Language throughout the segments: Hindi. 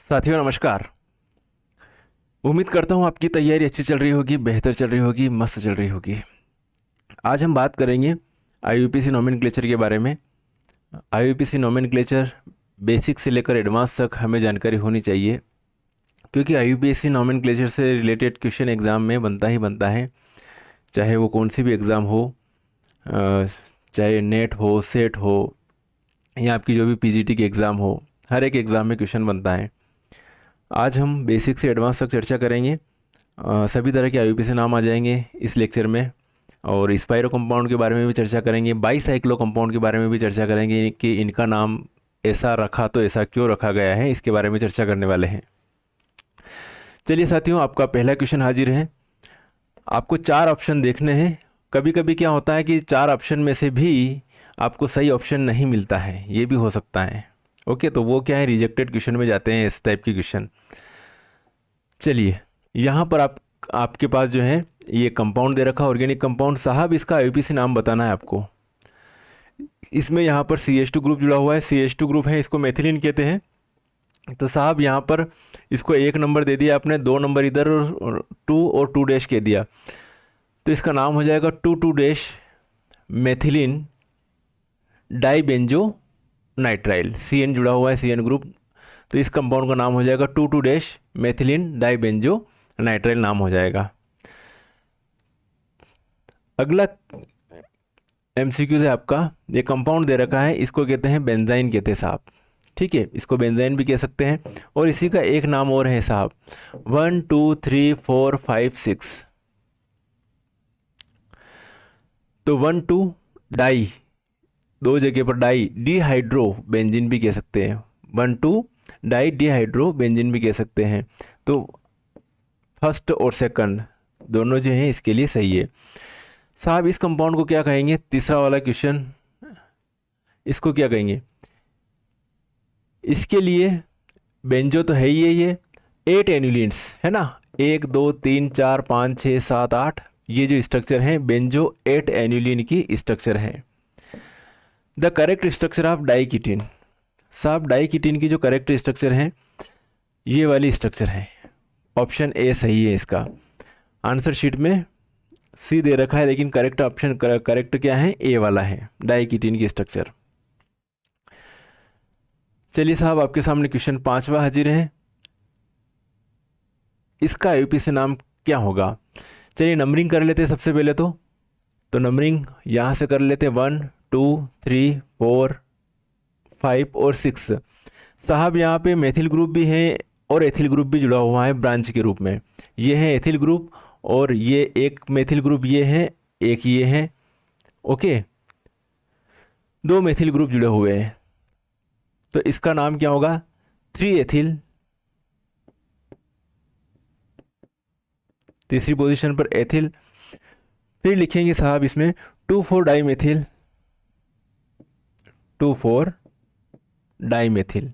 साथियों नमस्कार। उम्मीद करता हूँ आपकी तैयारी अच्छी चल रही होगी, बेहतर चल रही होगी, मस्त चल रही होगी। आज हम बात करेंगे आईयूपीएसी नोमेनक्लेचर के बारे में। आईयूपीएसी नोमेनक्लेचर बेसिक से लेकर एडवांस तक हमें जानकारी होनी चाहिए, क्योंकि आईयूपीएसी नोमेनक्लेचर से रिलेटेड क्वेश्चन एग्ज़ाम में बनता ही बनता है, चाहे वो कौन सी भी एग्ज़ाम हो, चाहे नेट हो, सेट हो, या आपकी जो भी पीजीटी की एग्ज़ाम हो, हर एक एग्ज़ाम में क्वेश्चन बनता है। आज हम बेसिक से एडवांस तक चर्चा करेंगे। सभी तरह के आईयूपीएसी नाम आ जाएंगे इस लेक्चर में, और स्पाइरो कंपाउंड के बारे में भी चर्चा करेंगे, बाईसाइक्लो कंपाउंड के बारे में भी चर्चा करेंगे कि इनका नाम ऐसा रखा तो ऐसा क्यों रखा गया है, इसके बारे में चर्चा करने वाले हैं। चलिए साथियों, आपका पहला क्वेश्चन हाजिर है। आपको 4 ऑप्शन देखने हैं। कभी कभी क्या होता है कि 4 ऑप्शन में से भी आपको सही ऑप्शन नहीं मिलता है, ये भी हो सकता है। ओके, तो वो क्या है, रिजेक्टेड क्वेश्चन में जाते हैं इस टाइप के क्वेश्चन। चलिए, यहाँ पर आपके पास जो है ये कंपाउंड दे रखा, ऑर्गेनिक कंपाउंड। साहब इसका आईयूपीएसी नाम बताना है आपको। इसमें यहाँ पर CH2 ग्रुप जुड़ा हुआ है, CH2 ग्रुप है, इसको मेथिलीन कहते हैं। तो साहब यहाँ पर इसको 1 नंबर दे दिया आपने, 2 नंबर इधर और 2 और 2 डैश कह दिया, तो इसका नाम हो जाएगा 2 डैश मेथिलीन डाइबेंजो नाइट्राइल। CN जुड़ा हुआ है, CN ग्रुप, तो इस कंपाउंड का नाम हो जाएगा 2 डैश मेथिलीन डाइबेंजो नाइट्राइल नाम हो जाएगा। अगला MCQ है आपका, ये कंपाउंड दे रखा है, इसको कहते हैं बेंजाइन कहते हैं साहब। ठीक है, इसको बेंजाइन भी कह सकते हैं, और इसी का एक नाम और है साहब, 1 2 3 4 5 6। तो 1 2 डाई, 2 जगह पर डाई, डिहाइड्रो बेंजीन भी कह सकते हैं। 1 2 डाई डिहाइड्रो बेंजीन भी कह सकते हैं। तो फर्स्ट और सेकंड दोनों जो हैं इसके लिए सही है साहब। इस कंपाउंड को क्या कहेंगे, तीसरा वाला क्वेश्चन, इसको क्या कहेंगे? इसके लिए बेंजो तो है ही है, ये 8 एन्युलिन्स है ना, 1 2 3 4 5 6 7 8, ये जो स्ट्रक्चर है बेंजो 8 एन्युलिन की स्ट्रक्चर है। द करेक्ट स्ट्रक्चर ऑफ डाइकीटीन, साहब डाइकीटीन की जो करेक्ट स्ट्रक्चर है ये वाली स्ट्रक्चर है। ऑप्शन ए सही है इसका। आंसर शीट में सी दे रखा है, लेकिन करेक्ट ऑप्शन करेक्ट क्या है, ए वाला है, डाइकीटीन की स्ट्रक्चर। चलिए साहब, आपके सामने क्वेश्चन 5वां हाजिर है। इसका आईयूपीएसी नाम क्या होगा? चलिए नंबरिंग कर लेते हैं सबसे पहले तो नंबरिंग यहाँ से कर लेते हैं, 1 2 3 4 5 और 6। साहब यहाँ पे मेथिल ग्रुप भी है और एथिल ग्रुप भी जुड़ा हुआ है ब्रांच के रूप में। ये है एथिल ग्रुप, और ये एक मेथिल ग्रुप ये है, एक ये है। ओके, 2 मेथिल ग्रुप जुड़े हुए हैं, तो इसका नाम क्या होगा, 3 एथिल। तीसरी पोजीशन पर एथिल। फिर लिखेंगे साहब इसमें 2,4 डाइमेथिल, 2,4 डाइमेथिल,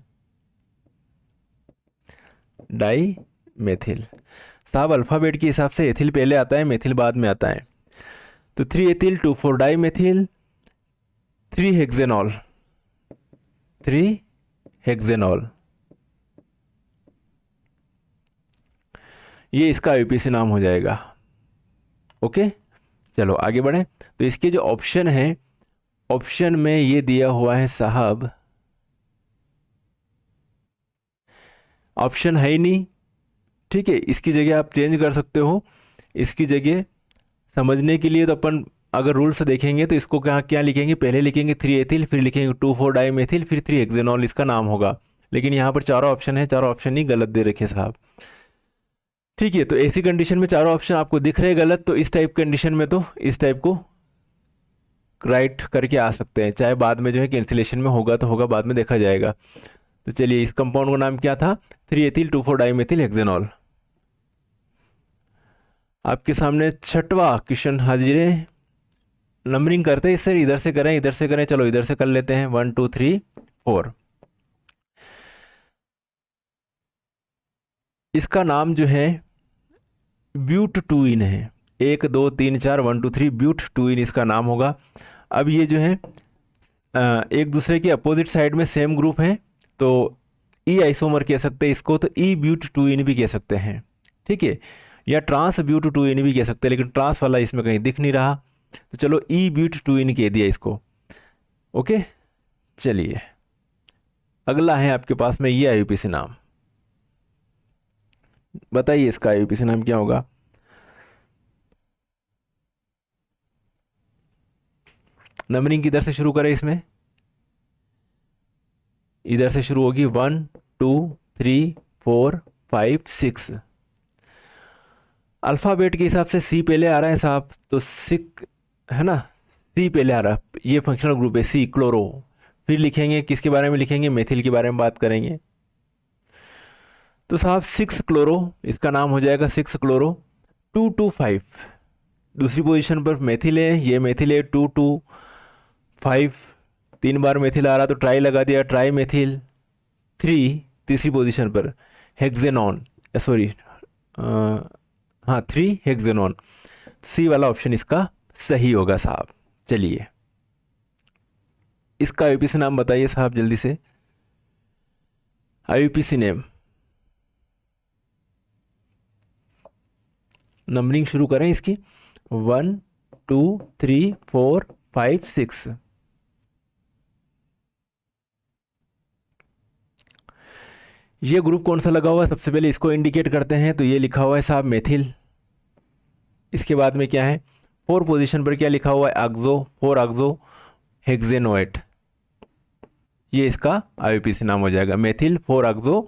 डाइमेथिल। साहब अल्फ़ाबेट के हिसाब से एथिल पहले आता है, मेथिल बाद में आता है। तो 3 एथिल 2,4 डाइमेथिल 3 हेक्सेनॉल, 3 हेक्सेनॉल, ये इसका आईयूपीएसी नाम हो जाएगा। ओके, चलो आगे बढ़े। तो इसके जो ऑप्शन है, ऑप्शन में ये दिया हुआ है साहब, ऑप्शन है ही नहीं। ठीक है, इसकी जगह आप चेंज कर सकते हो। इसकी जगह समझने के लिए तो अपन अगर रूल से देखेंगे तो इसको क्या क्या लिखेंगे, पहले लिखेंगे 3 एथिल, फिर लिखेंगे 2,4 डाइमेथिल, फिर 3 हेक्सेनॉल इसका नाम होगा। लेकिन यहाँ पर चारों ऑप्शन है, चारों ऑप्शन ही गलत दे रखे साहब। ठीक है, तो ऐसी कंडीशन में चारों ऑप्शन आपको दिख रहे गलत, तो इस टाइप कंडीशन में तो इस टाइप को राइट करके आ सकते हैं, चाहे बाद में जो है कैंसिलेशन में होगा तो होगा, बाद में देखा जाएगा। तो चलिए, इस कंपाउंड का नाम क्या था, 3 एथिल 2,4 डाइमेथिल हेक्सेनॉल। आपके सामने 6वां क्वेश्चन हाजिर है। नंबरिंग करते हैं इससे, इधर से करें इधर से करें, चलो इधर से कर लेते हैं, 1 2 3 4। इसका नाम जो है ब्यूटटूइन है, 1 2 3 4 1 2 3 ब्यूटटूइन इसका नाम होगा। अब ये जो है एक दूसरे के अपोजिट साइड में सेम ग्रुप है, तो ई आइसोमर कह सकते हैं इसको, तो ई ब्यूट 2इन भी कह सकते हैं, ठीक है, या ट्रांस ब्यूट 2इन भी कह सकते हैं, लेकिन ट्रांस वाला इसमें कहीं दिख नहीं रहा, तो चलो ई ब्यूट 2इन कह दिया इसको। ओके, चलिए अगला है आपके पास में ये आईयूपीएसी नाम, बताइए इसका आईयूपीएसी नाम क्या होगा। नंबरिंग किधर से शुरू करें इसमें, इधर से शुरू होगी 1 2 3 4 5 6। अल्फ़ाबेट के हिसाब से सी पहले आ रहा है साहब, तो सिक है ना, सी पहले आ रहा है, ये फंक्शनल ग्रुप है सी, क्लोरो। फिर लिखेंगे किसके बारे में लिखेंगे, मेथिल के बारे में बात करेंगे। तो साहब 6 क्लोरो, इसका नाम हो जाएगा 6 क्लोरो। 2 2 5 दूसरी पोजीशन पर मेथिल है, ये मेथिल है। 2 2 5 3 बार मेथिल आ रहा तो ट्राई लगा दिया, ट्राई मेथिल। 3 तीसरी पोजीशन पर हेक्सेनॉन, सॉरी हाँ 3 हेक्सेनॉन। सी वाला ऑप्शन इसका सही होगा साहब। चलिए इसका आईयूपीसी नाम बताइए साहब जल्दी से, आईयूपीसी नेम। नंबरिंग शुरू करें इसकी 1 2 3 4 5 6। ये ग्रुप कौन सा लगा हुआ है, सबसे पहले इसको इंडिकेट करते हैं, तो ये लिखा हुआ है साहब मेथिल। इसके बाद में क्या है, 4 पोजीशन पर क्या लिखा हुआ है, ऑक्सो, 4 ऑक्सो हेक्सेनोएट। ये इसका आईयूपीसी नाम हो जाएगा, मेथिल 4 ऑक्सो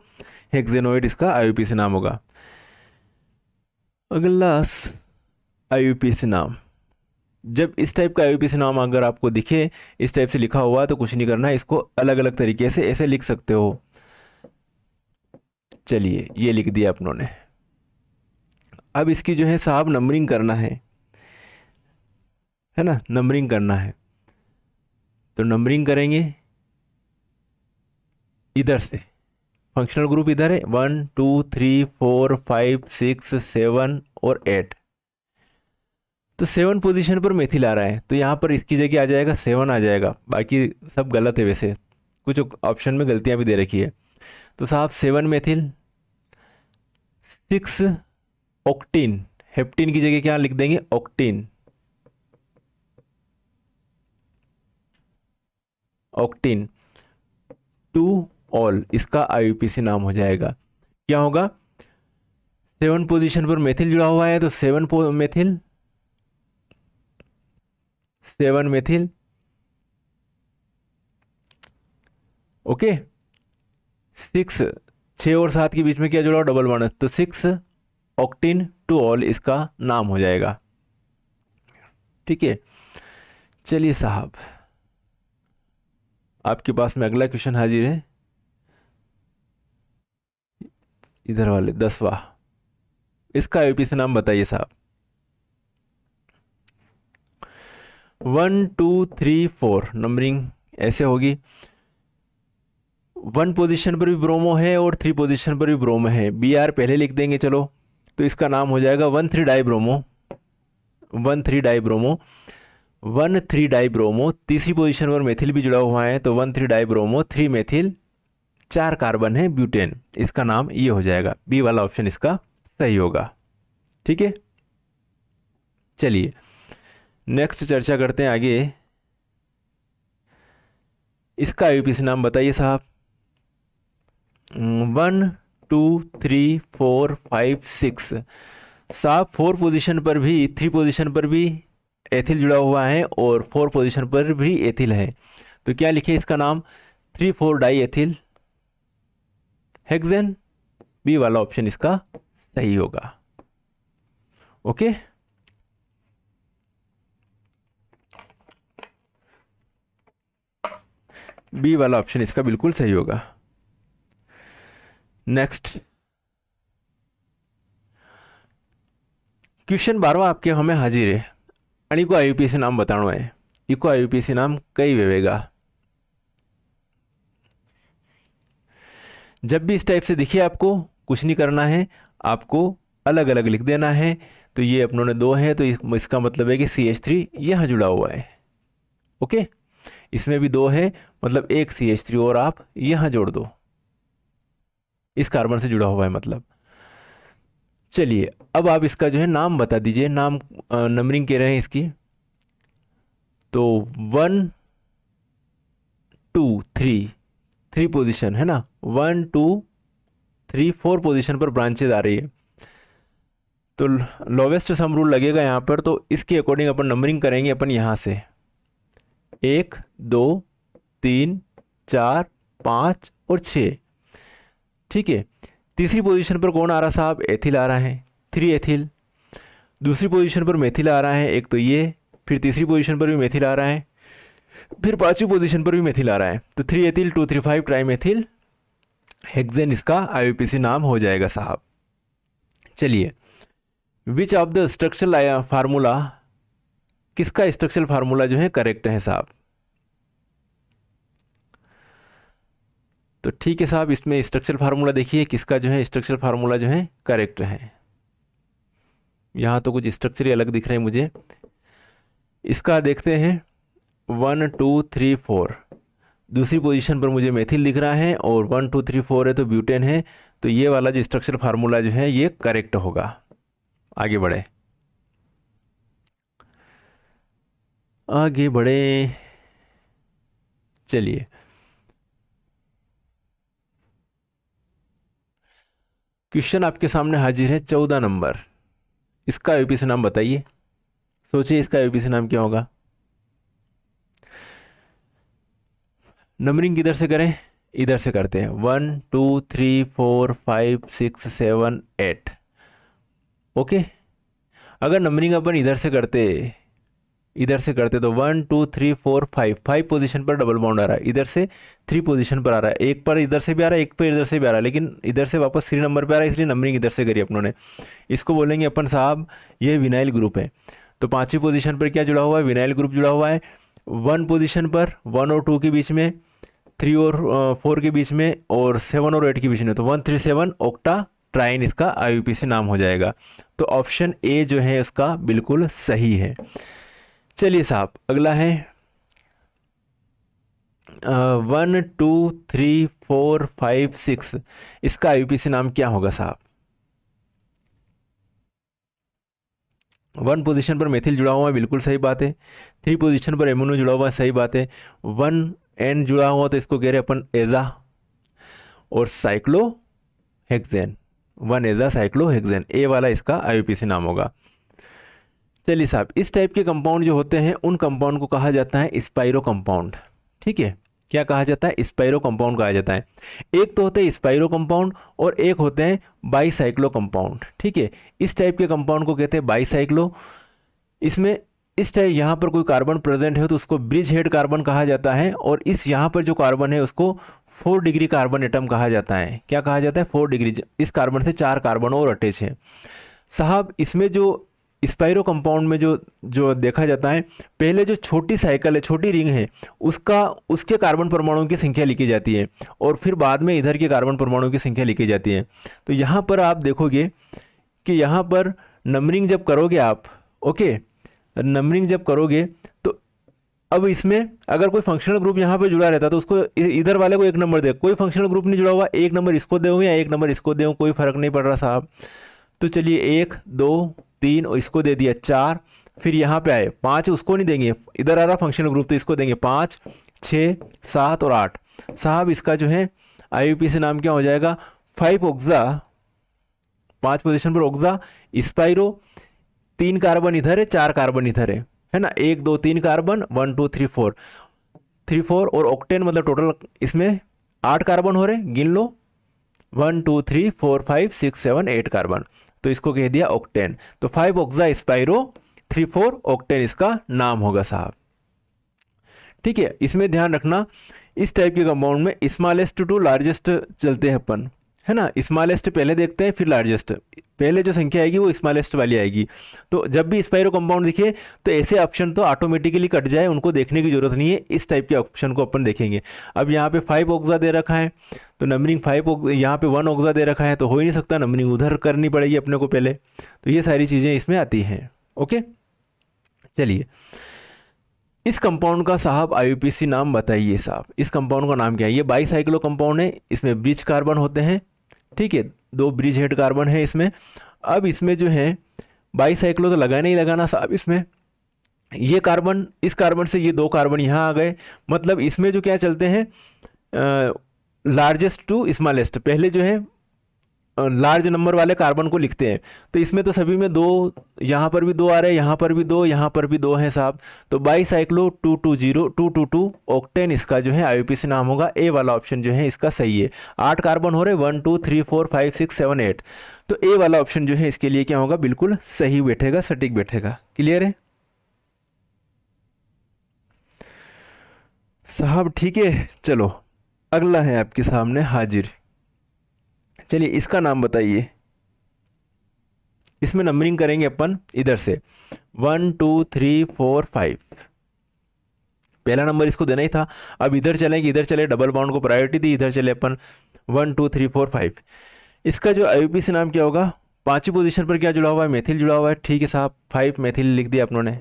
हेक्सेनोएट इसका आईयूपीसी नाम होगा। अगला आईयूपीसी नाम, जब इस टाइप का आईयूपीसी नाम अगर आपको दिखे इस टाइप से लिखा हुआ तो कुछ नहीं करना है, इसको अलग अलग तरीके से ऐसे लिख सकते हो। चलिए ये लिख दिया अपनों ने। अब इसकी जो है साहब नंबरिंग करना है ना, नंबरिंग करना है, तो नंबरिंग करेंगे इधर से। फंक्शनल ग्रुप इधर है 1 2 3 4 5 6 7 और 8। तो 7 पोजीशन पर मेथिल आ रहा है, तो यहाँ पर इसकी जगह आ जाएगा 7 आ जाएगा, बाकी सब गलत है, वैसे कुछ ऑप्शन में गलतियाँ भी दे रखी है। तो साहब 7 मेथिल, 6 ऑक्टीन, हेप्टीन की जगह क्या लिख देंगे, ऑक्टीन, ऑक्टीन। 2 ऑल इसका आईयूपीसी नाम हो जाएगा। क्या होगा, 7 पोजीशन पर मेथिल जुड़ा हुआ है, तो 7 मेथिल, 7 मेथिल। ओके, 6 और 7 के बीच में क्या जुड़ा, डबल बॉन्ड, तो 6 ऑक्टीन 2 ऑल इसका नाम हो जाएगा। ठीक है, चलिए साहब आपके पास में अगला क्वेश्चन हाजिर है, इधर वाले 10वां। इसका आईयूपीसी नाम बताइए साहब। 1 2 3 4 नंबरिंग ऐसे होगी। 1 पोजीशन पर भी ब्रोमो है और 3 पोजीशन पर भी ब्रोमो है, बी आर पहले लिख देंगे चलो, तो इसका नाम हो जाएगा 1,3 डाइब्रोमो, 1,3 डाइब्रोमो, 1,3 डाइब्रोमो। तीसरी पोजीशन पर मेथिल भी जुड़ा हुआ है, तो 1,3 डाइब्रोमो, 3 मेथिल, 4 कार्बन है ब्यूटेन, इसका नाम ये हो जाएगा। बी वाला ऑप्शन इसका सही होगा। ठीक है, चलिए नेक्स्ट चर्चा करते हैं आगे। इसका आईयूपीसी नाम बताइए साहब। 1 2 3 4 5 6 साहब 4 पोजीशन पर भी, 3 पोजीशन पर भी एथिल जुड़ा हुआ है और 4 पोजीशन पर भी एथिल है, तो क्या लिखे इसका नाम, 3 4 डाई एथिल हेक्सेन। बी वाला ऑप्शन इसका सही होगा। ओके, बी वाला ऑप्शन इसका बिल्कुल सही होगा। नेक्स्ट क्वेश्चन 12वां आपके हमें हाजिर है, आणि को आईयूपीसी नाम बताना है। इको आईयूपीसी नाम कई वेवेगा। जब भी इस टाइप से दिखे आपको कुछ नहीं करना है, आपको अलग अलग लिख देना है। तो ये अपनों ने 2 है, तो इसका मतलब है कि CH3 यहाँ जुड़ा हुआ है। ओके, इसमें भी 2 है, मतलब एक CH3 और आप यहाँ जोड़ दो। इस कार्बन से जुड़ा हुआ है मतलब। चलिए अब आप इसका जो है नाम बता दीजिए, नाम नंबरिंग कह रहे हैं इसकी, तो 1 2 3, 3 पोजीशन है ना, 1 2 3 4 पोजीशन पर ब्रांचेज आ रही है, तो लोवेस्ट सम रूल लगेगा यहाँ पर, तो इसके अकॉर्डिंग अपन नंबरिंग करेंगे अपन यहाँ से 1 2 3 4 5 और 6। ठीक है, तीसरी पोजीशन पर कौन आ रहा साहब, एथिल आ रहा है, 3 एथिल। दूसरी पोजीशन पर मेथिल आ रहा है एक, तो ये, फिर तीसरी पोजीशन पर भी मेथिल आ रहा है, फिर पांचवी पोजीशन पर भी मेथिल आ रहा है, तो 3 एथिल 2 3 5 ट्राई मेथिल हेक्सेन इसका आईयूपीएसी नाम हो जाएगा साहब। चलिए, which of the structural formula, किसका स्ट्रक्चरल फार्मूला जो है करेक्ट है साहब। तो ठीक है साहब, इसमें स्ट्रक्चरल फार्मूला देखिए किसका जो है स्ट्रक्चरल फार्मूला जो है करेक्ट है। यहाँ तो कुछ स्ट्रक्चर ही अलग दिख रहे हैं मुझे, इसका देखते हैं 1 2 3 4, दूसरी पोजीशन पर मुझे मेथिल दिख रहा है, और 1 2 3 4 है तो ब्यूटेन है, तो ये वाला जो स्ट्रक्चर फार्मूला जो है ये करेक्ट होगा। आगे बढ़े, आगे बढ़े, चलिए क्वेश्चन आपके सामने हाजिर है 14 नंबर, इसका आईयूपीएसी नाम बताइए, सोचिए इसका आईयूपीएसी नाम क्या होगा। नंबरिंग किधर से करें, इधर से करते हैं, 1 2 3 4 5 6 7 8। ओके, अगर नंबरिंग अपन इधर से करते तो 1 2 3 4 5, 5 पोजीशन पर डबल बॉन्ड आ रहा है, इधर से 3 पोजीशन पर आ रहा है, एक पर इधर से भी आ रहा है, एक पर इधर से भी आ रहा है, लेकिन इधर से वापस 3 नंबर पे आ रहा है, इसलिए नंबरिंग इधर से करी अपनों ने। इसको बोलेंगे अपन साहब ये विनाइल ग्रुप है, तो पांचवी पोजीशन पर क्या जुड़ा हुआ है, विनाइल ग्रुप जुड़ा हुआ है। 1 पोजीशन पर 1 और 2 के बीच में, 3 और 4 के बीच में, और 7 और 8 के बीच में, तो 137 ऑक्टा ट्राइन इसका आईयूपीएसी नाम हो जाएगा। तो ऑप्शन ए जो है इसका बिल्कुल सही है। चलिए साहब अगला है 1 2 3 4 5 6, इसका आईयूपीएसी नाम क्या होगा साहब। 1 पोजीशन पर मेथिल जुड़ा हुआ है, बिल्कुल सही बात है। 3 पोजीशन पर एमोनो जुड़ा हुआ है, सही बात है। 1 एन जुड़ा हुआ तो इसको कह रहे हैं अपन एजा और साइक्लोहेक्सेन, 1 एजा साइक्लोहेक्सेन, ए वाला इसका आईयूपीएसी नाम होगा। चलिए साहब, इस टाइप के कंपाउंड जो होते हैं उन कंपाउंड को कहा जाता है स्पाइरो कंपाउंड। ठीक है, क्या कहा जाता है, स्पाइरो कंपाउंड कहा जाता है। एक तो होते हैं स्पाइरो कंपाउंड और एक होते हैं बाईसाइक्लो कंपाउंड। ठीक है, इस टाइप के कंपाउंड को कहते हैं बाईसाइक्लो। इसमें इस टाइप यहाँ पर कोई कार्बन प्रेजेंट है तो उसको ब्रिज हेड कार्बन कहा जाता है, और इस यहाँ पर जो कार्बन है उसको 4 डिग्री कार्बन एटम कहा जाता है। क्या कहा जाता है, 4 डिग्री। इस कार्बन से 4 कार्बन और अटैच है साहब। इसमें जो स्पाइरो कंपाउंड में जो देखा जाता है, पहले जो छोटी साइकिल है, छोटी रिंग है, उसके कार्बन परमाणुओं की संख्या लिखी जाती है, और फिर बाद में इधर के कार्बन परमाणुओं की संख्या लिखी जाती है। तो यहाँ पर आप देखोगे कि यहाँ पर नंबरिंग जब करोगे आप, ओके, नंबरिंग जब करोगे तो अब इसमें अगर कोई फंक्शनल ग्रुप यहाँ पे जुड़ा रहता तो उसको इधर वाले को 1 नंबर दे, कोई फंक्शनल ग्रुप नहीं जुड़ा हुआ, 1 नंबर इसको दे या 1 नंबर इसको दे, कोई फर्क नहीं पड़ रहा साहब। तो चलिए 1 2 3 और इसको दे दिया 4, फिर यहाँ पे आए 5, उसको नहीं देंगे, इधर आ रहा फंक्शनल ग्रुप तो इसको देंगे 5 6 7 और 8 साहब। इसका जो है आईयूपीएसी नाम क्या हो जाएगा, 5 ऑक्सा, 5 पोजीशन पर ऑक्सा स्पाइरो, 3 कार्बन इधर है, 4 कार्बन इधर है ना, 1 2 3 कार्बन, 1 2 3 4 3 4 और ऑक्टेन, मतलब टोटल इसमें 8 कार्बन हो रहे, गिन लो 1 2 3 4 5 6 7 8 कार्बन, तो इसको कह दिया ऑक्टेन। तो 5 ऑक्सा स्पाइरो 3 4 ऑक्टेन इसका नाम होगा साहब। ठीक है, इसमें ध्यान रखना इस टाइप के कंपाउंड में स्मॉलेस्ट टू लार्जेस्ट चलते हैं अपन, है ना। स्मॉलेस्ट पहले देखते हैं फिर लार्जेस्ट, पहले जो संख्या आएगी वो स्मॉलेस्ट वाली आएगी। तो जब भी स्पाइरो कंपाउंड दिखे तो ऐसे ऑप्शन तो ऑटोमेटिकली कट जाए, उनको देखने की जरूरत नहीं है, इस टाइप के ऑप्शन को अपन देखेंगे। अब यहाँ पे 5 ऑक्सा दे रखा है तो नंबरिंग 5, यहाँ पे 1 ऑक्सा दे रखा है तो हो ही नहीं सकता, नंबरिंग उधर करनी पड़ेगी अपने को पहले। तो ये सारी चीज़ें इसमें आती हैं। ओके, चलिए इस कंपाउंड का साहब आईयूपीएसी नाम बताइए साहब, इस कंपाउंड का नाम क्या है। ये बाईसाइक्लो कंपाउंड है, इसमें ब्रिज कार्बन होते हैं, ठीक है, 2 ब्रिज हेड कार्बन है इसमें। अब इसमें जो है बाईसाइक्लो तो लगाना ही लगाना साहब इसमें। ये कार्बन, इस कार्बन से ये 2 कार्बन यहाँ आ गए, मतलब इसमें जो क्या चलते हैं, लार्जेस्ट टू स्मॉलेस्ट, पहले जो है लार्ज नंबर वाले कार्बन को लिखते हैं। तो इसमें तो सभी में 2, यहाँ पर भी 2 आ रहे हैं, यहाँ पर भी 2, यहाँ पर भी 2 हैं साहब। तो बाईसाइक्लो 222 ऑक्टेन इसका जो है आईयूपीएसी नाम होगा। ए वाला ऑप्शन जो है इसका सही है। 8 कार्बन हो रहे, 1 2 3 4 5 6 7 8, तो ए वाला ऑप्शन जो है इसके लिए क्या होगा, बिल्कुल सही बैठेगा, सटीक बैठेगा। क्लियर है साहब? ठीक है, चलो अगला है आपके सामने हाजिर। चलिए इसका नाम बताइए। इसमें नंबरिंग करेंगे अपन इधर से 1 2 3 4 5, पहला नंबर इसको देना ही था। अब इधर चलेंगे, इधर चले, डबल बॉन्ड को प्रायोरिटी दी, इधर चले अपन 1 2 3 4 5। इसका जो आईयूपीएसी नाम क्या होगा? 5वीं पोजीशन पर क्या जुड़ा हुआ है? मेथिल जुड़ा हुआ है। ठीक है साहब, 5 मेथिल लिख दिया अपनों ने,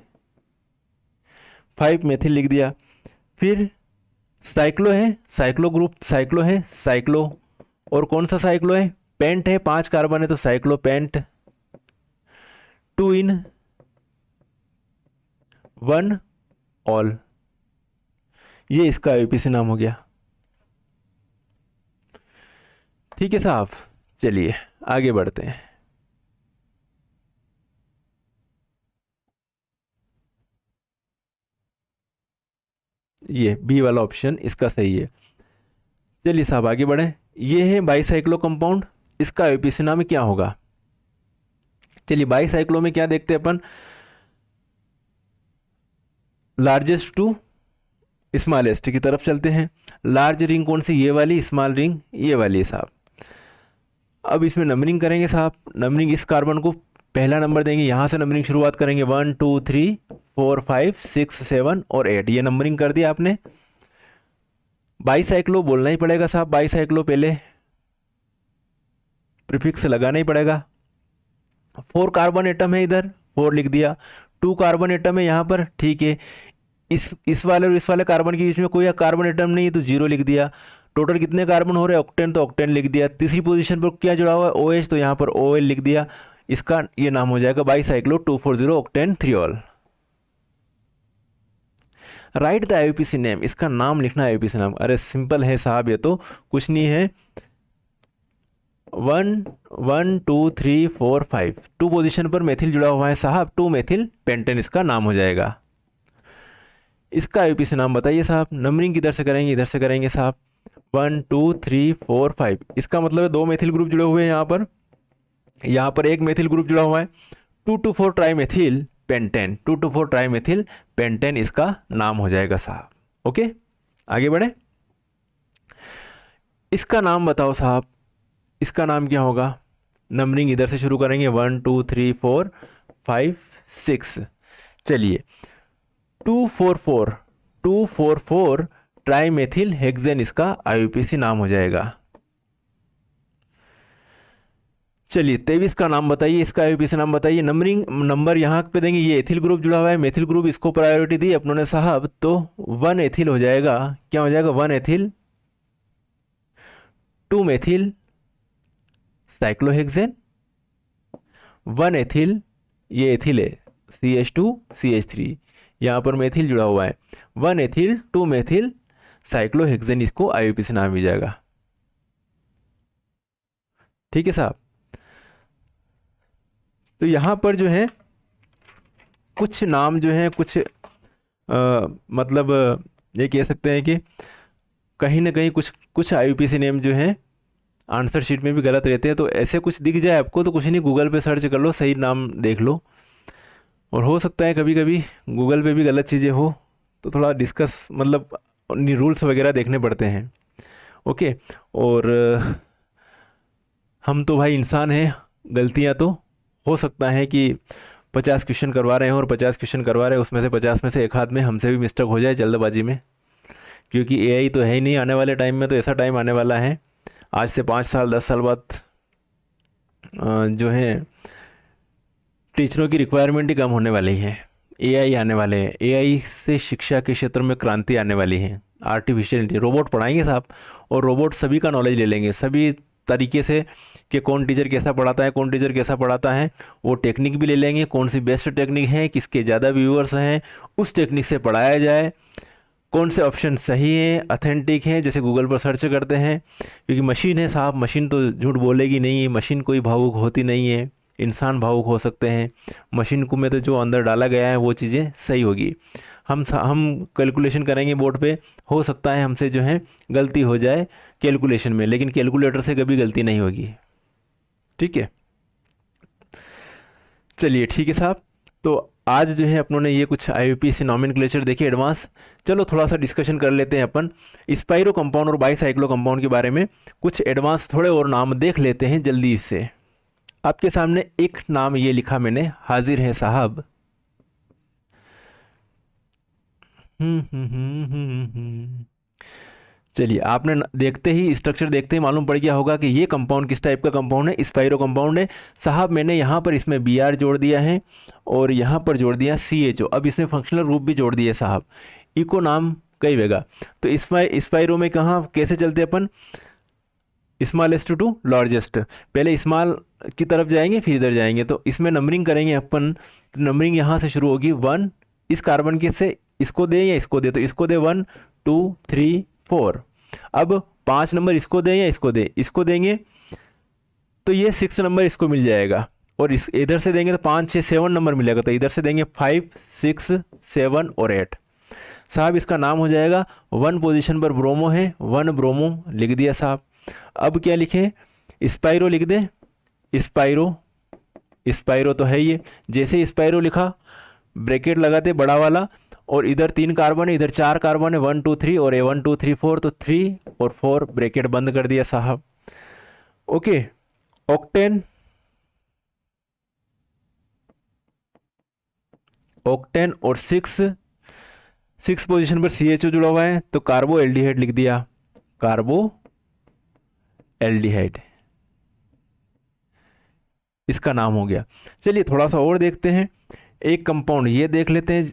5 मेथिल लिख दिया। फिर साइक्लो है, साइक्लो ग्रुप, साइक्लो है, साइक्लो, और कौन सा साइक्लो है? पेंट है, 5 कार्बन है तो साइक्लो पेंट। 2 इन 1 ऑल, ये इसका आईयूपीएसी नाम हो गया। ठीक है साहब, चलिए आगे बढ़ते हैं। ये बी वाला ऑप्शन इसका सही है। चलिए साहब आगे बढ़े। ये है बाईसाइक्लो कंपाउंड, इसका आईयूपीएसी नाम क्या होगा? चलिए बाईसाइक्लो में क्या देखते हैं अपन, लार्जेस्ट टू स्मॉलेस्ट की तरफ चलते हैं। लार्ज रिंग कौन सी? ये वाली। स्मॉल रिंग ये वाली है साहब। अब इसमें नंबरिंग करेंगे साहब। नंबरिंग इस कार्बन को पहला नंबर देंगे, यहाँ से नंबरिंग शुरुआत करेंगे 1 2 3 4 5 6 7 और 8, ये नंबरिंग कर दिया आपने। बाईसाइक्लो बोलना ही पड़ेगा साहब, बाईसाइक्लो पहले प्रीफिक्स लगाना ही पड़ेगा। 4 कार्बन एटम है इधर, 4 लिख दिया। 2 कार्बन एटम है यहाँ पर, ठीक है। इस वाले और इस वाले कार्बन के बीच में कोई कार्बन एटम नहीं है तो 0 लिख दिया। टोटल कितने कार्बन हो रहे हैं? ऑक्टेन, तो ऑक्टेन लिख दिया। तीसरी पोजीशन पर क्या जुड़ा हुआ है? OH, तो यहाँ पर OL लिख दिया। इसका ये नाम हो जाएगा bicyclo 240 octane 3 all. Right the IUPAC name, इसका नाम लिखना आईयूपीएसी नाम। अरे सिंपल है साहब, ये तो कुछ नहीं है। 1 1 2 3 4 5, 2 पोजीशन पर मेथिल जुड़ा हुआ है साहब, 2 मेथिल पेंटेन इसका नाम हो जाएगा। इसका आईयूपीएसी नाम बताइए साहब। नंबरिंग किधर से करेंगे? इधर से करेंगे साहब। 1 2 3 4 5, इसका मतलब है 2 मेथिल ग्रुप जुड़े हुए हैं यहाँ पर 1 मेथिल ग्रुप जुड़ा हुआ है। 224 try methyl pentane, 224 try methyl pentane इसका नाम हो जाएगा साहब। ओके, आगे बढ़े। इसका नाम बताओ साहब, इसका नाम क्या होगा? नंबरिंग इधर से शुरू करेंगे 1 2 3 4 5 6। चलिए 244 ट्राई मेथिल हेक्सेन इसका आईयूपीएसी नाम हो जाएगा। चलिए 23 का नाम बताइए, इसका आईयूपीएसी नाम बताइए। नंबरिंग नंबर यहाँ पे देंगे, ये एथिल ग्रुप जुड़ा हुआ है, मेथिल ग्रुप, इसको प्रायोरिटी दी अपनों ने साहब, तो 1 एथिल हो जाएगा। क्या हो जाएगा? 1 एथिल 2 मेथिल साइक्लोहेक्सेन, 1 एथिल, ये एथिल है CH2 CH3, यहाँ पर मेथिल जुड़ा हुआ है। 1 एथिल 2 मेथिल साइक्लोहेक्सेन, इसको आईयूपीएसी नाम मिल जाएगा। ठीक है साहब। तो यहाँ पर जो है कुछ नाम जो है कुछ मतलब ये कह सकते हैं कि कहीं ना कहीं कुछ आईयूपीएसी नेम जो है आंसर शीट में भी गलत रहते हैं। तो ऐसे कुछ दिख जाए आपको तो कुछ नहीं, गूगल पे सर्च कर लो, सही नाम देख लो। और हो सकता है कभी कभी गूगल पे भी गलत चीज़ें हो तो थोड़ा डिस्कस, मतलब रूल्स वगैरह देखने पड़ते हैं। ओके, और हम तो भाई इंसान हैं, गलतियां तो हो सकता है कि 50 क्वेश्चन करवा रहे हैं और 50 क्वेश्चन करवा रहे हैं, उसमें से 50 में से एक हाथ में हमसे भी मिस्टेक हो जाए जल्दबाजी में, क्योंकि AI तो है ही नहीं। आने वाले टाइम में तो ऐसा टाइम आने वाला है, आज से 5 साल 10 साल बाद जो है टीचरों की रिक्वायरमेंट ही कम होने वाली है। AI आने वाले हैं, AI से शिक्षा के क्षेत्र में क्रांति आने वाली है। आर्टिफिशियल इंटेलिजेंस, रोबोट पढ़ाएंगे साहब, और रोबोट सभी का नॉलेज ले लेंगे, सभी तरीके से कि कौन टीचर कैसा पढ़ाता है, कौन टीचर कैसा पढ़ाता है, वो टेक्निक भी ले लेंगे, कौन सी बेस्ट टेक्निक है, किसके ज़्यादा व्यूअर्स हैं, उस टेक्निक से पढ़ाया जाए, कौन से ऑप्शन सही हैं, अथेंटिक हैं, जैसे गूगल पर सर्च करते हैं, क्योंकि मशीन है साहब, मशीन तो झूठ बोलेगी नहीं, मशीन कोई भावुक होती नहीं है, इंसान भावुक हो सकते हैं, मशीन को में तो जो अंदर डाला गया है वो चीज़ें सही होगी। हम कैलकुलेशन करेंगे बोर्ड पे, हो सकता है हमसे जो है गलती हो जाए कैलकुलेशन में, लेकिन कैलकुलेटर से कभी गलती नहीं होगी। ठीक है, चलिए ठीक है साहब। तो आज जो है अपनों ने ये कुछ IUPAC नॉमेनक्लेचर देखे एडवांस। चलो थोड़ा सा डिस्कशन कर लेते हैं अपन स्पाइरो कंपाउंड और बाईसाइक्लो कंपाउंड के बारे में, कुछ एडवांस थोड़े और नाम देख लेते हैं जल्दी से। आपके सामने एक नाम ये लिखा मैंने, हाजिर है साहब। चलिए आपने देखते ही स्ट्रक्चर देखते ही मालूम पड़ गया होगा कि ये कंपाउंड किस टाइप का कंपाउंड है, स्पाइरो कंपाउंड है साहब। मैंने यहाँ पर इसमें Br जोड़ दिया है और यहाँ पर जोड़ दिया CHO। अब इसमें फंक्शनल ग्रुप भी जोड़ दिए साहब, इको नाम कई वेगा। तो इसमें स्पाइरो में कहाँ कैसे चलते अपन, स्मॉलेस्ट टू लार्जेस्ट, पहले स्मॉल की तरफ जाएंगे फिर इधर जाएंगे। तो इसमें नंबरिंग करेंगे अपन, तो नंबरिंग यहाँ से शुरू होगी 1, इस कार्बन के से इसको दे या इसको दे, तो इसको दे 1 2 3 4। अब 5 नंबर इसको दें या इसको दें, इसको देंगे तो ये 6 नंबर इसको मिल जाएगा, और इस इधर से देंगे तो 5 6 7 नंबर मिलेगा, तो इधर से देंगे 5 6 7 और 8 साहब। इसका नाम हो जाएगा 1 पोजीशन पर ब्रोमो है, 1 ब्रोमो लिख दिया साहब। अब क्या लिखें, स्पाइरो लिख दें, स्पाइरो, स्पाइरो तो है ये, जैसे स्पाइरो लिखा ब्रैकेट लगाते बड़ा वाला, और इधर 3 कार्बन है, इधर 4 कार्बन है, 1 2 3 और 1 2 3 4, तो 3 और 4 ब्रैकेट बंद कर दिया साहब। ओके, ऑक्टेन, ऑक्टेन और 6 पोजीशन पर CHO जुड़ा हुआ है, तो कार्बो एल्डिहाइड लिख दिया, कार्बो एल्डिहाइड इसका नाम हो गया। चलिए थोड़ा सा और देखते हैं, एक कंपाउंड ये देख लेते हैं,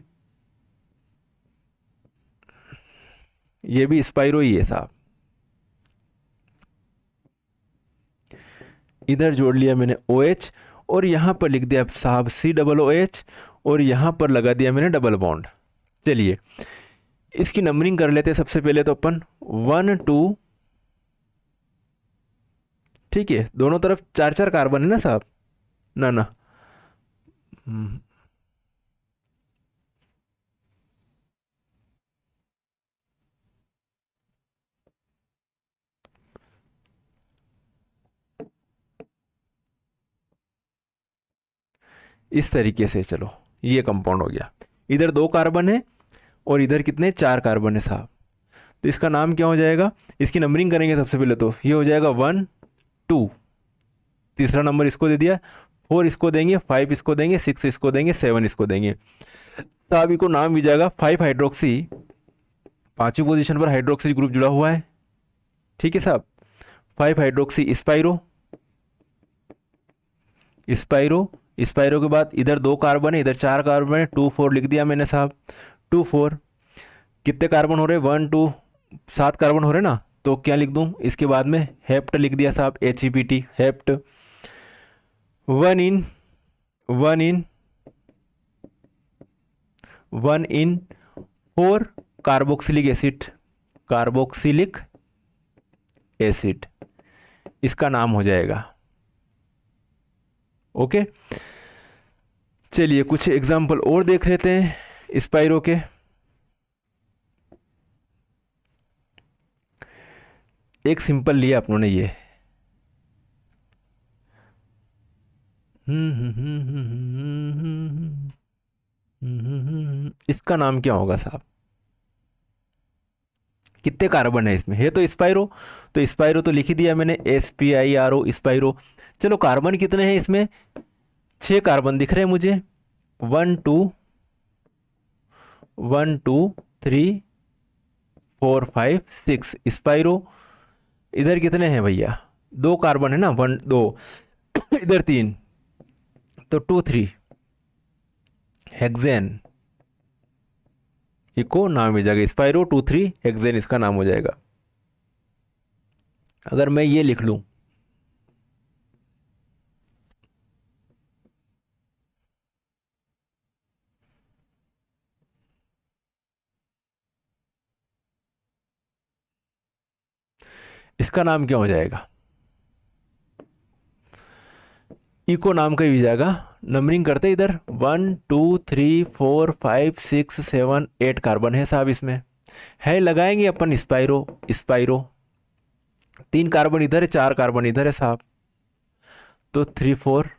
ये भी स्पाइरो ही है साहब। इधर जोड़ लिया मैंने OH और यहाँ पर लिख दिया साहब COOH, और यहाँ पर लगा दिया मैंने डबल बॉन्ड। चलिए इसकी नंबरिंग कर लेते हैं सबसे पहले, तो अपन 1 2, ठीक है, दोनों तरफ 4 4 कार्बन है ना साहब, ना ना इस तरीके से। चलो ये कंपाउंड हो गया, इधर 2 कार्बन है और इधर कितने 4 कार्बन है साहब, तो इसका नाम क्या हो जाएगा, इसकी नंबरिंग करेंगे सबसे पहले, तो ये हो जाएगा 1 2, तीसरा नंबर इसको दे दिया, 4 इसको देंगे, 5 इसको देंगे, 6 इसको देंगे, 7 इसको देंगे, साहब को नाम भी जाएगा 5 हाइड्रोक्सी, 5वीं पोजीशन पर हाइड्रोक्सी ग्रुप जुड़ा हुआ है। ठीक है साहब, 5 हाइड्रोक्सी स्पाइरो, स्पाइरो, स्पाइरो के बाद इधर 2 कार्बन है, इधर 4 कार्बन है, 2 4 लिख दिया मैंने साहब, 2 4 कितने कार्बन हो रहे, 1 2 7 कार्बन हो रहे ना, तो क्या लिख दूं इसके बाद में, हेप्ट लिख दिया साहब, HEPT हेप्ट। 1 इन 1 इन 1 इन 4 कार्बोक्सिलिक एसिड, कार्बोक्सिलिक एसिड इसका नाम हो जाएगा। ओके, चलिए कुछ एग्जाम्पल और देख लेते हैं स्पाइरो के। एक सिंपल लिया अपनों ने ये, इसका नाम क्या होगा साहब, कितने कार्बन है इसमें, है तो स्पाइरो, तो स्पाइरो तो लिख ही दिया मैंने, SPIRO स्पाइरो। चलो कार्बन कितने हैं इसमें, 6 कार्बन दिख रहे हैं मुझे, 1 2 1 2 3 4 5 6 स्पाइरो। इधर कितने हैं भैया, 2 कार्बन है ना, 1 2 इधर 3, तो 2 3 हेक्सेन, इको नाम हो जाएगा, स्पाइरो 2 3 हेक्सेन इसका नाम हो जाएगा। अगर मैं ये लिख लूँ इसका नाम क्या हो जाएगा? इको नाम का यूज आएगा। नंबरिंग करते इधर 1 2 3 4 5 6 7 8 कार्बन है साहब इसमें। है लगाएंगे अपन स्पाइरो स्पाइरो। 3 कार्बन इधर है, 4 कार्बन इधर है साहब। तो 3 4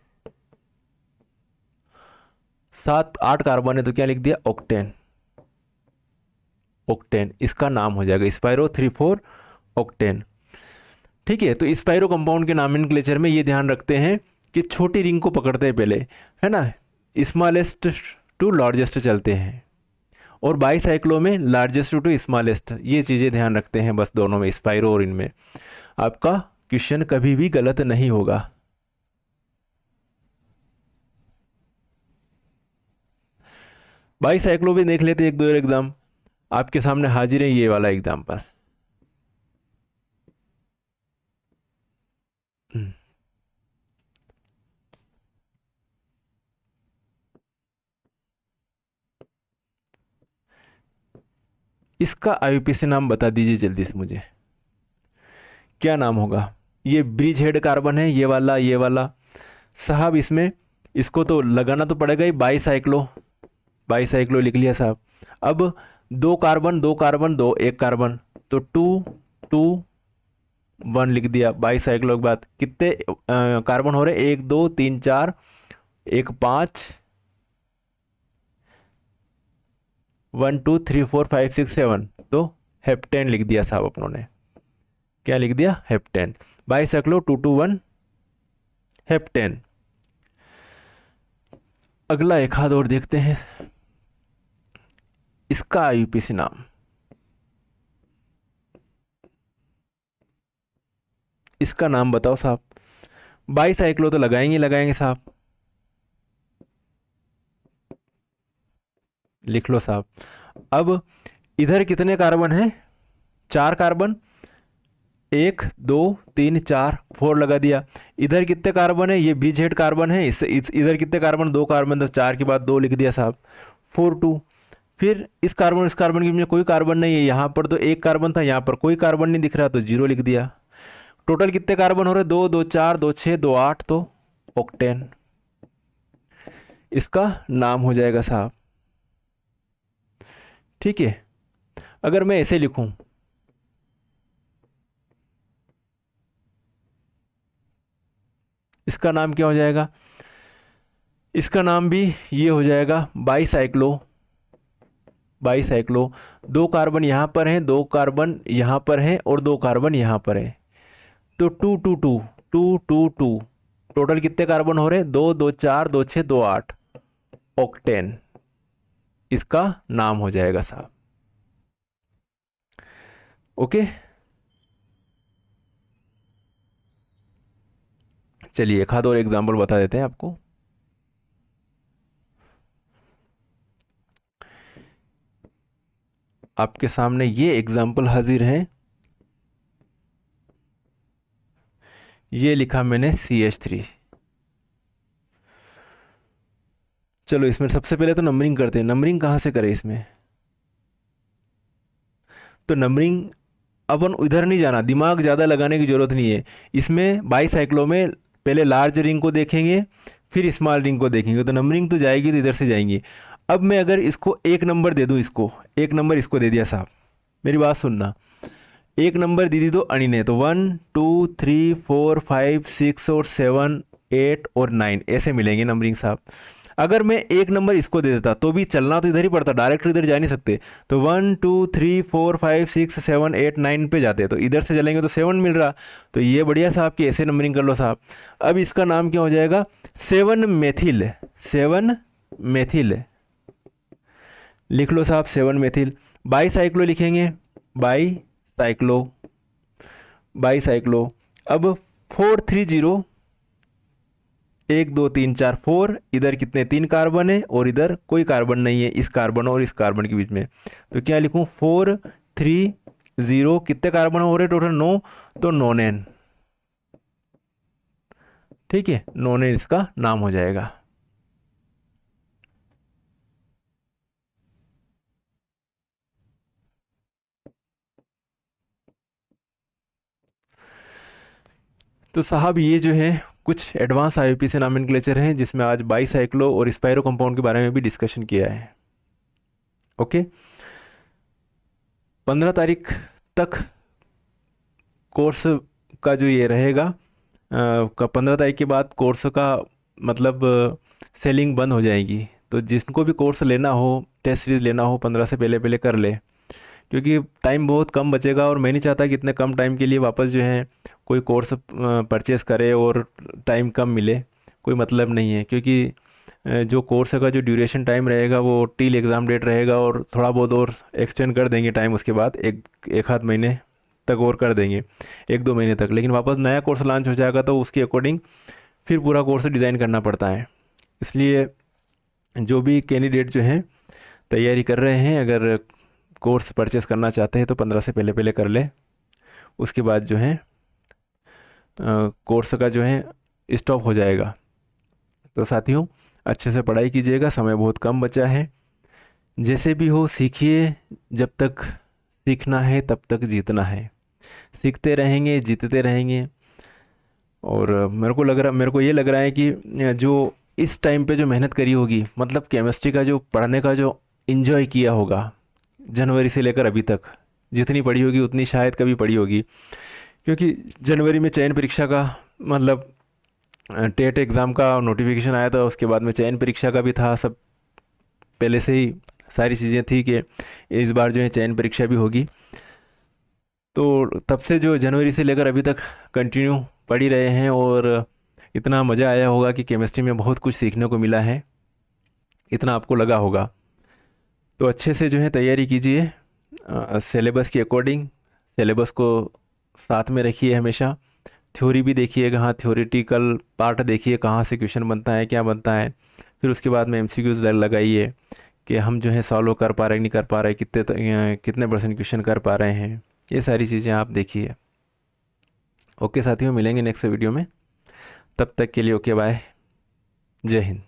7 8 कार्बन है, तो क्या लिख दिया? ऑक्टेन। ऑक्टेन इसका नाम हो जाएगा, स्पाइरो 3 4 ऑक्टेन। ठीक है, तो स्पाइरो कंपाउंड के नॉमेनक्लेचर में ये ध्यान रखते हैं कि छोटी रिंग को पकड़ते हैं पहले, है ना, स्मॉलेस्ट टू लार्जेस्ट चलते हैं, और बाईसाइक्लो में लार्जेस्ट टू स्मॉलेस्ट, ये चीज़ें ध्यान रखते हैं बस दोनों में, स्पाइरो और इनमें। आपका क्वेश्चन कभी भी गलत नहीं होगा। बाईसाइक्लो भी देख लेते एक दो एग्जाम, आपके सामने हाजिर है ये वाला एग्जाम्पल। इसका आईयूपीएसी नाम बता दीजिए जल्दी से मुझे, क्या नाम होगा? ये ब्रिज हेड कार्बन है, ये वाला साहब। इसमें इसको तो लगाना तो पड़ेगा ही, बाईसाइक्लो। बाईसाइक्लो लिख लिया साहब। अब दो कार्बन दो कार्बन दो, एक कार्बन, तो 2 2 1 लिख दिया। बाईसाइक्लो के बाद कितने कार्बन हो रहे? 1 2 3 4, एक 5, 1 2 3 4 5 6 7, तो हेप्टेन लिख दिया साहब अपनों ने। क्या लिख दिया? हेप्टेन। Bicyclo 2 2 1 heptane. अगला एक हाथ और देखते हैं, इसका आईयूपीएसी नाम। इसका नाम बताओ साहब। बाईसाइक्लो तो लगाएंगे लगाएंगे साहब, लिख लो साहब। अब इधर कितने कार्बन हैं? 4 कार्बन, 1 2 3 4, 4 लगा दिया। इधर कितने कार्बन है? ये ब्रिज हेड कार्बन है। इधर कितने कार्बन? 2 कार्बन, तो 4 के बाद 2 लिख दिया साहब, 4 2। फिर इस कार्बन के बीच में कोई कार्बन नहीं है, यहाँ पर तो एक कार्बन था, यहाँ पर कोई कार्बन नहीं दिख रहा, तो 0 लिख दिया। टोटल कितने कार्बन हो रहे? 2 2 4 2 6 2 8, तो ऑक्टेन इसका नाम हो जाएगा साहब। ठीक है, अगर मैं ऐसे लिखूं, इसका नाम क्या हो जाएगा? इसका नाम भी ये हो जाएगा बाईसाइक्लो। बाईसाइक्लो। 2 कार्बन यहाँ पर हैं, 2 कार्बन यहाँ पर हैं, और 2 कार्बन यहाँ पर हैं, तो 2 2 2 2 2 2। टोटल कितने कार्बन हो रहे हैं? 2 2 4 2 6 2 8, ऑक्टेन इसका नाम हो जाएगा साहब। ओके, चलिए एक आध और एग्जाम्पल बता देते हैं आपको। आपके सामने ये एग्जाम्पल हाजिर है। ये लिखा मैंने CH3। चलो इसमें सबसे पहले तो नंबरिंग करते हैं। नंबरिंग कहाँ से करें इसमें? तो नंबरिंग अपन इधर नहीं जाना, दिमाग ज़्यादा लगाने की ज़रूरत नहीं है। इसमें बाईसाइक्लो में पहले लार्ज रिंग को देखेंगे, फिर स्मॉल रिंग को देखेंगे, तो नंबरिंग तो जाएगी तो इधर से जाएंगी। अब मैं अगर इसको एक नंबर दे दूँ, इसको एक नंबर इसको दे दिया साहब, मेरी बात सुनना, एक नंबर दे दी तो अनी ने, तो 1 2 3 4 5 6 और 7 8 और 9 ऐसे मिलेंगे नंबरिंग साहब। अगर मैं एक नंबर इसको दे देता तो भी चलना तो इधर ही पड़ता, डायरेक्ट इधर जा नहीं सकते, तो 1 2 3 4 5 6 7 8 9 पे जाते, तो इधर से चलेंगे तो 7 मिल रहा। तो ये बढ़िया साहब कि ऐसे नंबरिंग कर लो साहब। अब इसका नाम क्या हो जाएगा? 7 मेथिल। 7 मेथिल लिख लो साहब, 7 मेथिल। बाईसाइक्लो लिखेंगे, बाईसाइक्लो बाईसाइक्लो। अब 430, 1 2 3 4 4, इधर कितने? 3 कार्बन है, और इधर कोई कार्बन नहीं है, इस कार्बन और इस कार्बन के बीच में, तो क्या लिखूं? 430। कितने कार्बन हो रहे टोटल? 9, तो नोनेन। ठीक है, नोनेन इसका नाम हो जाएगा। तो साहब ये जो है कुछ एडवांस आईयूपीएसी नॉमेनक्लेचर हैं जिसमें आज बाईसाइक्लो और स्पाइरो कंपाउंड के बारे में भी डिस्कशन किया है। ओके, 15 तारीख तक कोर्स का जो ये रहेगा, 15 तारीख के बाद कोर्स का मतलब सेलिंग बंद हो जाएगी। तो जिसको भी कोर्स लेना हो, टेस्ट सीरीज लेना हो, 15 से पहले पहले कर ले, क्योंकि टाइम बहुत कम बचेगा और मैं नहीं चाहता कि इतने कम टाइम के लिए वापस जो है कोई कोर्स परचेस करे और टाइम कम मिले, कोई मतलब नहीं है। क्योंकि जो कोर्स का जो ड्यूरेशन टाइम रहेगा वो टिल एग्ज़ाम डेट रहेगा और थोड़ा बहुत और एक्सटेंड कर देंगे टाइम, उसके बाद एक आध महीने तक और कर देंगे, 1-2 महीने तक। लेकिन वापस नया कोर्स लॉन्च हो जाएगा तो उसके अकॉर्डिंग फिर पूरा कोर्स डिज़ाइन करना पड़ता है। इसलिए जो भी कैंडिडेट जो हैं तैयारी कर रहे हैं, अगर कोर्स परचेस करना चाहते हैं तो 15 से पहले पहले कर ले। उसके बाद जो है कोर्स का जो है स्टॉप हो जाएगा। तो साथियों, अच्छे से पढ़ाई कीजिएगा, समय बहुत कम बचा है। जैसे भी हो सीखिए, जब तक सीखना है तब तक जीतना है। सीखते रहेंगे, जीतते रहेंगे। और मेरे को ये लग रहा है कि जो इस टाइम पे जो मेहनत करी होगी, मतलब केमिस्ट्री का जो पढ़ने का जो इन्जॉय किया होगा जनवरी से लेकर अभी तक, जितनी पढ़ी होगी उतनी शायद कभी पढ़ी होगी। क्योंकि जनवरी में चयन परीक्षा का मतलब टेट एग्ज़ाम का नोटिफिकेशन आया था, उसके बाद में चयन परीक्षा का भी था, सब पहले से ही सारी चीज़ें थी कि इस बार जो है चयन परीक्षा भी होगी। तो तब से जो जनवरी से लेकर अभी तक कंटिन्यू पढ़ ही रहे हैं और इतना मज़ा आया होगा कि केमिस्ट्री में बहुत कुछ सीखने को मिला है, इतना आपको लगा होगा। तो अच्छे से जो है तैयारी कीजिए, सिलेबस के अकॉर्डिंग सिलेबस को साथ में रखिए हमेशा। थ्योरी भी देखिएगा, हाँ थ्योरेटिकल पार्ट देखिए कहाँ से क्वेश्चन बनता है, क्या बनता है। फिर उसके बाद में एमसीक्यूज लगाइए कि हम जो है सॉल्व कर पा रहे हैं, नहीं कर पा रहे, कितने परसेंट क्वेश्चन कर पा रहे हैं, ये सारी चीज़ें आप देखिए। ओके साथियों, मिलेंगे नेक्स्ट वीडियो में, तब तक के लिए ओके बाय, जय हिंद।